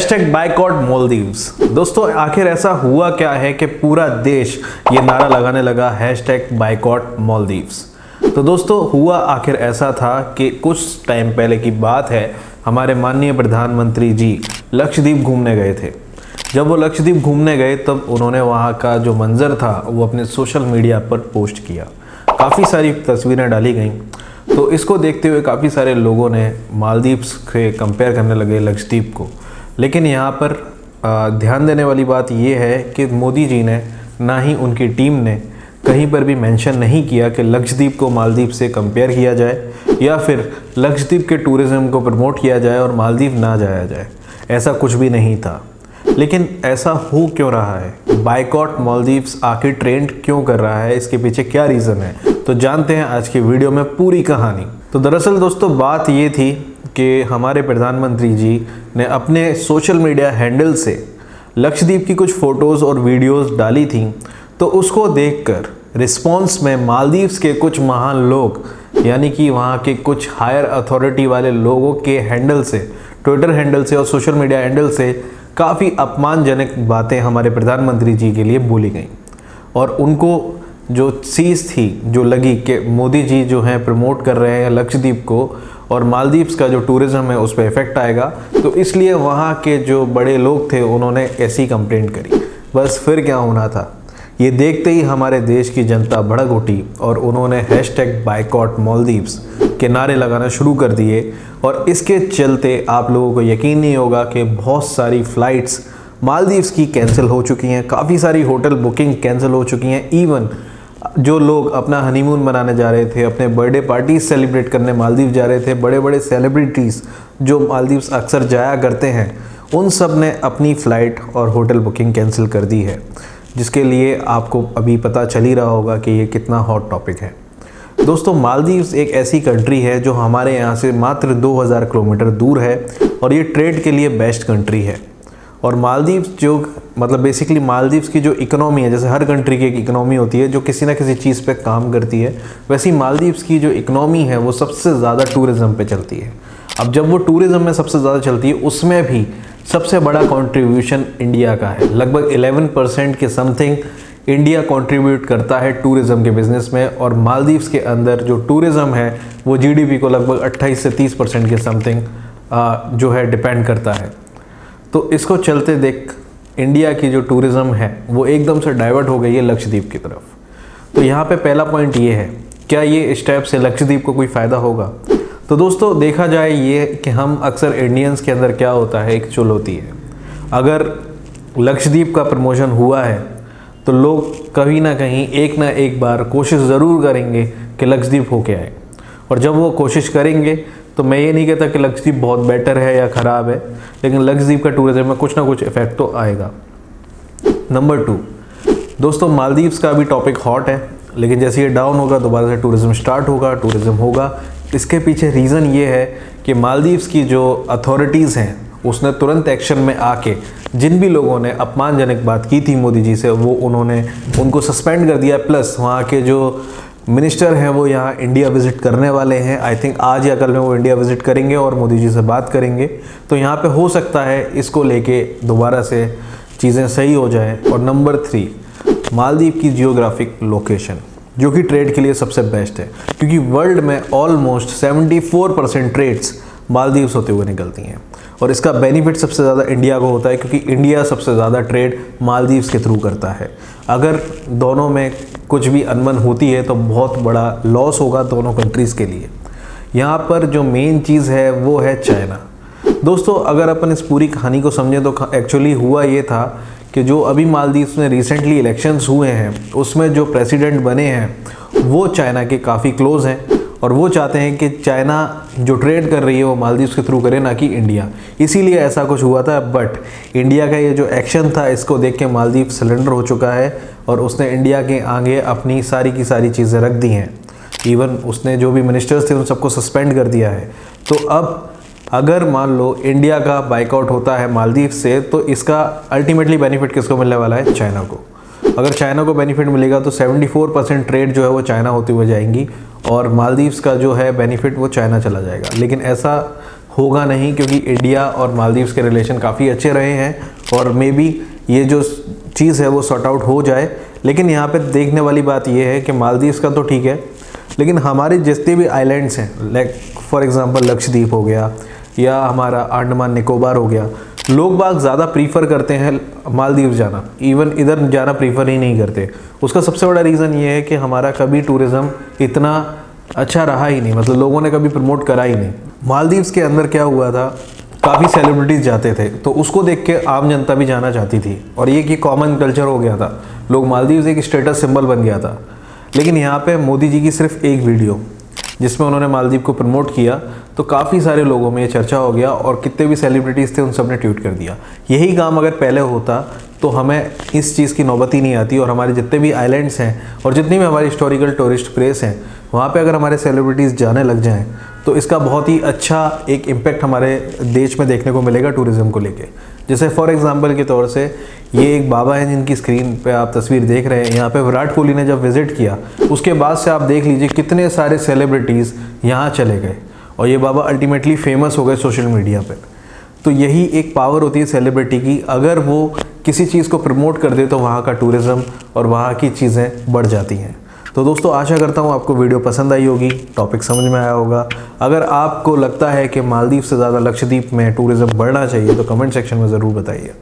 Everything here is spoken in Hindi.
Hashtag boycott Maldives. दोस्तों आखिर ऐसा हुआ क्या है कि पूरा देश ये नारा लगाने लगा हैशटैग बायकॉट मालदीव्स। तो दोस्तों हुआ आखिर ऐसा था कि कुछ टाइम पहले की बात है, हमारे माननीय प्रधानमंत्री जी लक्षद्वीप घूमने गए थे। जब वो लक्षद्वीप घूमने गए तब उन्होंने वहाँ का जो मंज़र था वो अपने सोशल मीडिया पर पोस्ट किया। काफ़ी सारी तस्वीरें डाली गईं। तो इसको देखते हुए काफ़ी सारे लोगों ने मालदीव्स से कंपेयर करने लगे लक्षद्वीप को। लेकिन यहाँ पर ध्यान देने वाली बात ये है कि मोदी जी ने ना ही उनकी टीम ने कहीं पर भी मेंशन नहीं किया कि लक्षद्वीप को मालदीव से कंपेयर किया जाए या फिर लक्षद्वीप के टूरिज़्म को प्रमोट किया जाए और मालदीव ना जाया जाए। ऐसा कुछ भी नहीं था। लेकिन ऐसा हो क्यों रहा है? बायकॉट मालदीव्स आखिर ट्रेंड क्यों कर रहा है? इसके पीछे क्या रीज़न है? तो जानते हैं आज की वीडियो में पूरी कहानी। तो दरअसल दोस्तों बात ये थी कि हमारे प्रधानमंत्री जी ने अपने सोशल मीडिया हैंडल से लक्षद्वीप की कुछ फ़ोटोज़ और वीडियोज़ डाली थी। तो उसको देखकर रिस्पॉन्स में मालदीव्स के कुछ महान लोग यानी कि वहाँ के कुछ हायर अथॉरिटी वाले लोगों के हैंडल से, ट्विटर हैंडल से और सोशल मीडिया हैंडल से काफ़ी अपमानजनक बातें हमारे प्रधानमंत्री जी के लिए बोली गई। और उनको जो चीज़ थी जो लगी कि मोदी जी जो हैं प्रमोट कर रहे हैं लक्षद्वीप को और मालदीव्स का जो टूरिज़्म है उस पर इफ़ेक्ट आएगा, तो इसलिए वहाँ के जो बड़े लोग थे उन्होंने ऐसी कंप्लेंट करी। बस फिर क्या होना था, ये देखते ही हमारे देश की जनता भड़क उठी और उन्होंने हैशटैग बायकॉट मालदीव्स के नारे लगाना शुरू कर दिए। और इसके चलते आप लोगों को यकीन नहीं होगा कि बहुत सारी फ़्लाइट्स मालदीव्स की कैंसिल हो चुकी हैं, काफ़ी सारी होटल बुकिंग कैंसिल हो चुकी हैं। इवन जो लोग अपना हनीमून मनाने जा रहे थे, अपने बर्थडे पार्टीज सेलिब्रेट करने मालदीव जा रहे थे, बड़े बड़े सेलिब्रिटीज़ जो मालदीव्स अक्सर जाया करते हैं, उन सब ने अपनी फ़्लाइट और होटल बुकिंग कैंसिल कर दी है, जिसके लिए आपको अभी पता चल ही रहा होगा कि ये कितना हॉट टॉपिक है। दोस्तों मालदीव्स एक ऐसी कंट्री है जो हमारे यहाँ से मात्र 2000 किलोमीटर दूर है और ये ट्रेड के लिए बेस्ट कंट्री है। और मालदीव्स जो मतलब बेसिकली मालदीव्स की जो इकोनॉमी है, जैसे हर कंट्री की एक इकोनॉमी होती है जो किसी ना किसी चीज़ पे काम करती है, वैसे ही मालदीव्स की जो इकोनॉमी है वो सबसे ज़्यादा टूरिज़्म पे चलती है। अब जब वो टूरिज़्म में सबसे ज़्यादा चलती है उसमें भी सबसे बड़ा कंट्रीब्यूशन इंडिया का है। लगभग 11% के समथिंग इंडिया कंट्रीब्यूट करता है टूरिज़्म के बिज़नेस में। और मालदीव्स के अंदर जो टूरिज़्म है वो जीडीपी को लगभग 28 से 30% के समथिंग जो है डिपेंड करता है। तो इसको चलते देख इंडिया की जो टूरिज़्म है वो एकदम से डाइवर्ट हो गई है लक्षद्वीप की तरफ। तो यहाँ पे पहला पॉइंट ये है, क्या ये स्टेप से लक्षद्वीप को कोई फ़ायदा होगा? तो दोस्तों देखा जाए ये कि हम अक्सर इंडियंस के अंदर क्या होता है, एक चुल होती है। अगर लक्षद्वीप का प्रमोशन हुआ है तो लोग कभी ना कहीं एक ना एक बार कोशिश ज़रूर करेंगे कि लक्षद्वीप होके आए। और जब वो कोशिश करेंगे तो मैं ये नहीं कहता कि लक्षद्वीप बहुत बेटर है या ख़राब है, लेकिन लक्षद्वीप का टूरिज़्म में कुछ ना कुछ इफ़ेक्ट तो आएगा। नंबर 2 दोस्तों मालदीव्स का भी टॉपिक हॉट है, लेकिन जैसे ये डाउन होगा दोबारा से टूरिज़्म स्टार्ट होगा, टूरिज़्म होगा। इसके पीछे रीज़न ये है कि मालदीव्स की जो अथॉरिटीज़ हैं उसने तुरंत एक्शन में आके जिन भी लोगों ने अपमानजनक बात की थी मोदी जी से वो उन्होंने उनको सस्पेंड कर दिया। प्लस वहाँ के जो मिनिस्टर हैं वो यहाँ इंडिया विज़िट करने वाले हैं। आई थिंक आज या कल में वो इंडिया विज़िट करेंगे और मोदी जी से बात करेंगे। तो यहाँ पे हो सकता है इसको लेके दोबारा से चीज़ें सही हो जाएं। और नंबर 3 मालदीव की जियोग्राफिक लोकेशन जो कि ट्रेड के लिए सबसे बेस्ट है, क्योंकि वर्ल्ड में ऑलमोस्ट 74% ट्रेड्स मालदीव्स होते हुए निकलती हैं। और इसका बेनिफिट सबसे ज़्यादा इंडिया को होता है, क्योंकि इंडिया सबसे ज़्यादा ट्रेड मालदीव्स के थ्रू करता है। अगर दोनों में कुछ भी अनबन होती है तो बहुत बड़ा लॉस होगा दोनों कंट्रीज़ के लिए। यहाँ पर जो मेन चीज़ है वो है चाइना। दोस्तों अगर अपन इस पूरी कहानी को समझें तो एक्चुअली हुआ ये था कि जो अभी मालदीव्स में रिसेंटली इलेक्शंस हुए हैं उसमें जो प्रेसिडेंट बने हैं वो चाइना के काफ़ी क्लोज़ हैं और वो चाहते हैं कि चाइना जो ट्रेड कर रही है वो मालदीव्स के थ्रू करे, ना कि इंडिया। इसीलिए ऐसा कुछ हुआ था। बट इंडिया का ये जो एक्शन था इसको देख के मालदीव सरेंडर हो चुका है और उसने इंडिया के आगे अपनी सारी की सारी चीज़ें रख दी हैं। इवन उसने जो भी मिनिस्टर्स थे उन सबको सस्पेंड कर दिया है। तो अब अगर मान लो इंडिया का बाइकआउट होता है मालदीव से तो इसका अल्टीमेटली बेनिफिट किसको मिलने वाला है? चाइना को। अगर चाइना को बेनिफिट मिलेगा तो 74% ट्रेड जो है वो चाइना होते हुए जाएंगी और मालदीव्स का जो है बेनिफिट वो चाइना चला जाएगा। लेकिन ऐसा होगा नहीं, क्योंकि इंडिया और मालदीव्स के रिलेशन काफ़ी अच्छे रहे हैं और मे बी ये जो चीज़ है वो सॉर्ट आउट हो जाए। लेकिन यहाँ पे देखने वाली बात ये है कि मालदीव्स का तो ठीक है, लेकिन हमारे जितने भी आइलैंड्स हैं, लाइक फॉर एग्जांपल लक्षद्वीप हो गया या हमारा अंडमान निकोबार हो गया, लोग बाग ज़्यादा प्रीफर करते हैं मालदीव्स जाना, इवन इधर जाना प्रीफर ही नहीं करते। उसका सबसे बड़ा रीज़न ये है कि हमारा कभी टूरिज़्म इतना अच्छा रहा ही नहीं, मतलब लोगों ने कभी प्रमोट करा ही नहीं। मालदीव्स के अंदर क्या हुआ था, काफ़ी सेलिब्रिटीज़ जाते थे, तो उसको देख के आम जनता भी जाना चाहती थी और ये कि कॉमन कल्चर हो गया था, लोग मालदीव्स एक स्टेटस सिंबल बन गया था। लेकिन यहाँ पे मोदी जी की सिर्फ एक वीडियो जिसमें उन्होंने मालदीव को प्रमोट किया, तो काफ़ी सारे लोगों में ये चर्चा हो गया और कितने भी सेलिब्रिटीज़ थे उन सब ने ट्वीट कर दिया। यही काम अगर पहले होता तो हमें इस चीज़ की नौबत ही नहीं आती और हमारे जितने भी आइलैंड्स हैं और जितनी भी हमारी हिस्टोरिकल टूरिस्ट प्लेस हैं, वहाँ पे अगर हमारे सेलिब्रिटीज़ जाने लग जाएं तो इसका बहुत ही अच्छा एक इम्पैक्ट हमारे देश में देखने को मिलेगा टूरिज़्म को लेके। जैसे फॉर एग्जांपल के तौर से ये एक बाबा हैं जिनकी स्क्रीन पे आप तस्वीर देख रहे हैं, यहाँ पे विराट कोहली ने जब विज़िट किया उसके बाद से आप देख लीजिए कितने सारे सेलिब्रिटीज़ यहाँ चले गए और ये बाबा अल्टीमेटली फेमस हो गए सोशल मीडिया पे। तो यही एक पावर होती है सेलिब्रिटी की, अगर वो किसी चीज़ को प्रमोट कर दे तो वहाँ का टूरिज़्म और वहाँ की चीज़ें बढ़ जाती हैं। तो दोस्तों आशा करता हूँ आपको वीडियो पसंद आई होगी, टॉपिक समझ में आया होगा। अगर आपको लगता है कि मालदीव से ज़्यादा लक्षद्वीप में टूरिज़्म बढ़ना चाहिए तो कमेंट सेक्शन में ज़रूर बताइए।